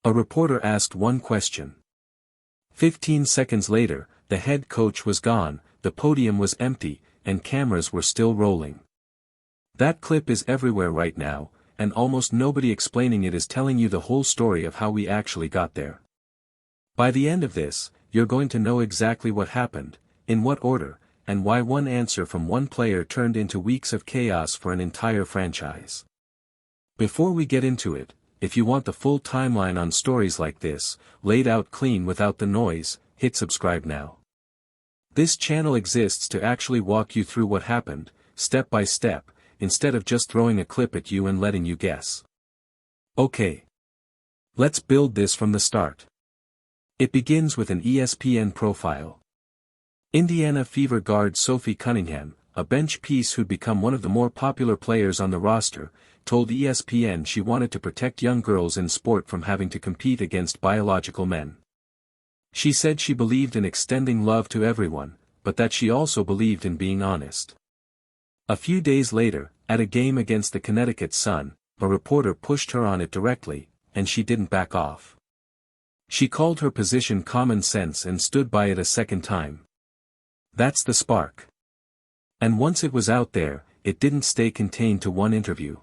A reporter asked one question. 15 seconds later, the head coach was gone, the podium was empty, and cameras were still rolling. That clip is everywhere right now, and almost nobody explaining it is telling you the whole story of how we actually got there. By the end of this, you're going to know exactly what happened, in what order, and why one answer from one player turned into weeks of chaos for an entire franchise. Before we get into it, if you want the full timeline on stories like this, laid out clean without the noise, hit subscribe now. This channel exists to actually walk you through what happened, step by step, instead of just throwing a clip at you and letting you guess. Okay. Let's build this from the start. It begins with an ESPN profile. Indiana Fever guard Sophie Cunningham, a bench piece who'd become one of the more popular players on the roster, told ESPN she wanted to protect young girls in sport from having to compete against biological men. She said she believed in extending love to everyone, but that she also believed in being honest. A few days later, at a game against the Connecticut Sun, a reporter pushed her on it directly, and she didn't back off. She called her position common sense and stood by it a second time. That's the spark. And once it was out there, it didn't stay contained to one interview.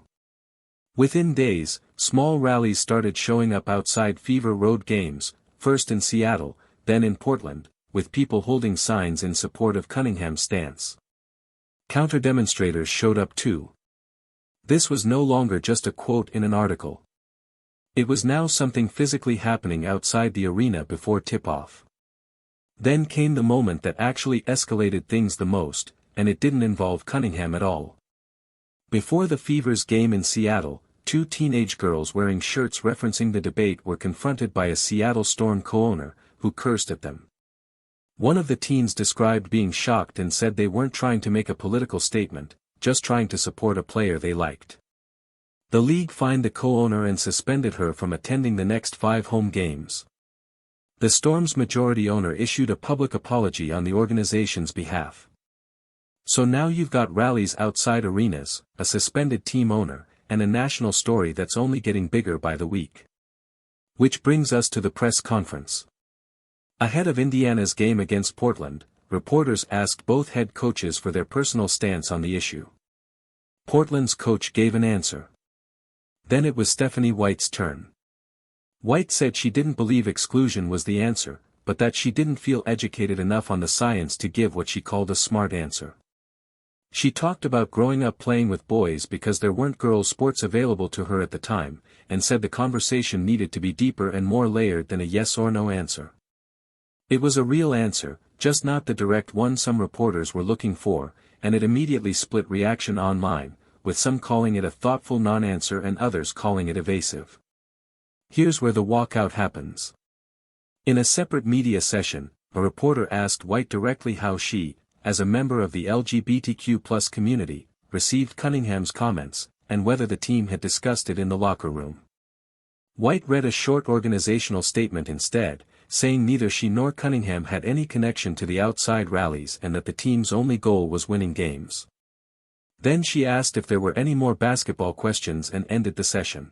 Within days, small rallies started showing up outside Fever road games, first in Seattle, then in Portland, with people holding signs in support of Cunningham's stance. Counter-demonstrators showed up too. This was no longer just a quote in an article. It was now something physically happening outside the arena before tip-off. Then came the moment that actually escalated things the most, and it didn't involve Cunningham at all. Before the Fever's game in Seattle, two teenage girls wearing shirts referencing the debate were confronted by a Seattle Storm co-owner, who cursed at them. One of the teens described being shocked and said they weren't trying to make a political statement, just trying to support a player they liked. The league fined the co-owner and suspended her from attending the next 5 home games. The Storm's majority owner issued a public apology on the organization's behalf. So now you've got rallies outside arenas, a suspended team owner, and a national story that's only getting bigger by the week. Which brings us to the press conference. Ahead of Indiana's game against Portland, reporters asked both head coaches for their personal stance on the issue. Portland's coach gave an answer. Then it was Stephanie White's turn. White said she didn't believe exclusion was the answer, but that she didn't feel educated enough on the science to give what she called a smart answer. She talked about growing up playing with boys because there weren't girls' sports available to her at the time, and said the conversation needed to be deeper and more layered than a yes or no answer. It was a real answer, just not the direct one some reporters were looking for, and it immediately split reaction online, with some calling it a thoughtful non-answer and others calling it evasive. Here's where the walkout happens. In a separate media session, a reporter asked White directly how she, as a member of the LGBTQ+ community, received Cunningham's comments, and whether the team had discussed it in the locker room. White read a short organizational statement instead, saying neither she nor Cunningham had any connection to the outside rallies and that the team's only goal was winning games. Then she asked if there were any more basketball questions and ended the session.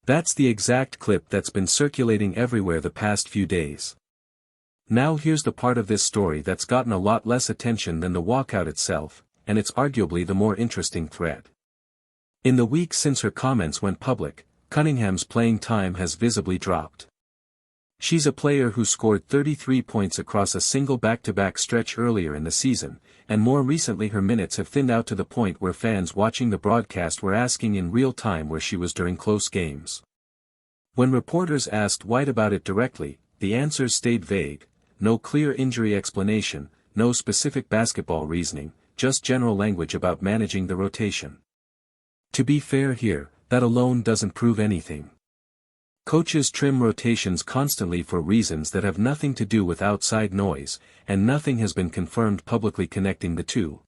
That's the exact clip that's been circulating everywhere the past few days. Now here's the part of this story that's gotten a lot less attention than the walkout itself, and it's arguably the more interesting thread. In the weeks since her comments went public, Cunningham's playing time has visibly dropped. She's a player who scored 33 points across a single back-to-back stretch earlier in the season, and more recently her minutes have thinned out to the point where fans watching the broadcast were asking in real time where she was during close games. When reporters asked White about it directly, the answers stayed vague: no clear injury explanation, no specific basketball reasoning, just general language about managing the rotation. To be fair here, that alone doesn't prove anything. Coaches trim rotations constantly for reasons that have nothing to do with outside noise, and nothing has been confirmed publicly connecting the two.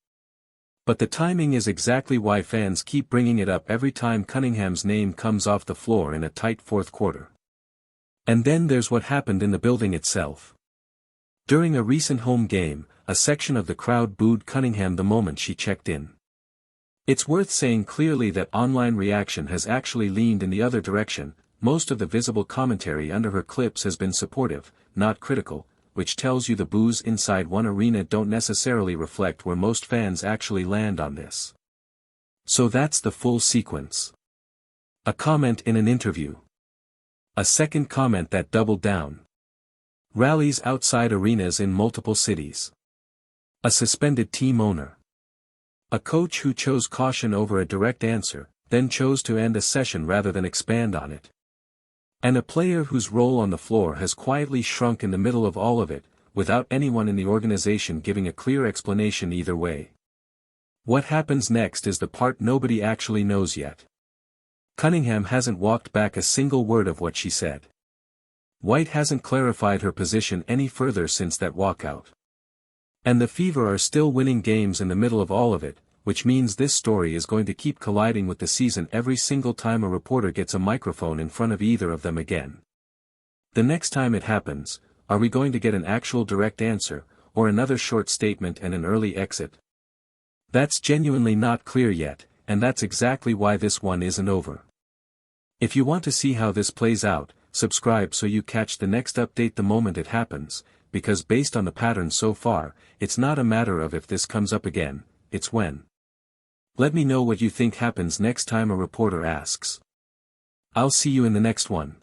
But the timing is exactly why fans keep bringing it up every time Cunningham's name comes off the floor in a tight fourth quarter. And then there's what happened in the building itself. During a recent home game, a section of the crowd booed Cunningham the moment she checked in. It's worth saying clearly that online reaction has actually leaned in the other direction, Most of the visible commentary under her clips has been supportive, not critical, which tells you the boos inside one arena don't necessarily reflect where most fans actually land on this. So that's the full sequence. A comment in an interview. A second comment that doubled down. Rallies outside arenas in multiple cities. A suspended team owner. A coach who chose caution over a direct answer, then chose to end a session rather than expand on it. And a player whose role on the floor has quietly shrunk in the middle of all of it, without anyone in the organization giving a clear explanation either way. What happens next is the part nobody actually knows yet. Cunningham hasn't walked back a single word of what she said. White hasn't clarified her position any further since that walkout. And the Fever are still winning games in the middle of all of it, which means this story is going to keep colliding with the season every single time a reporter gets a microphone in front of either of them again. The next time it happens, are we going to get an actual direct answer, or another short statement and an early exit? That's genuinely not clear yet, and that's exactly why this one isn't over. If you want to see how this plays out, subscribe so you catch the next update the moment it happens, because based on the pattern so far, it's not a matter of if this comes up again, it's when. Let me know what you think happens next time a reporter asks. I'll see you in the next one.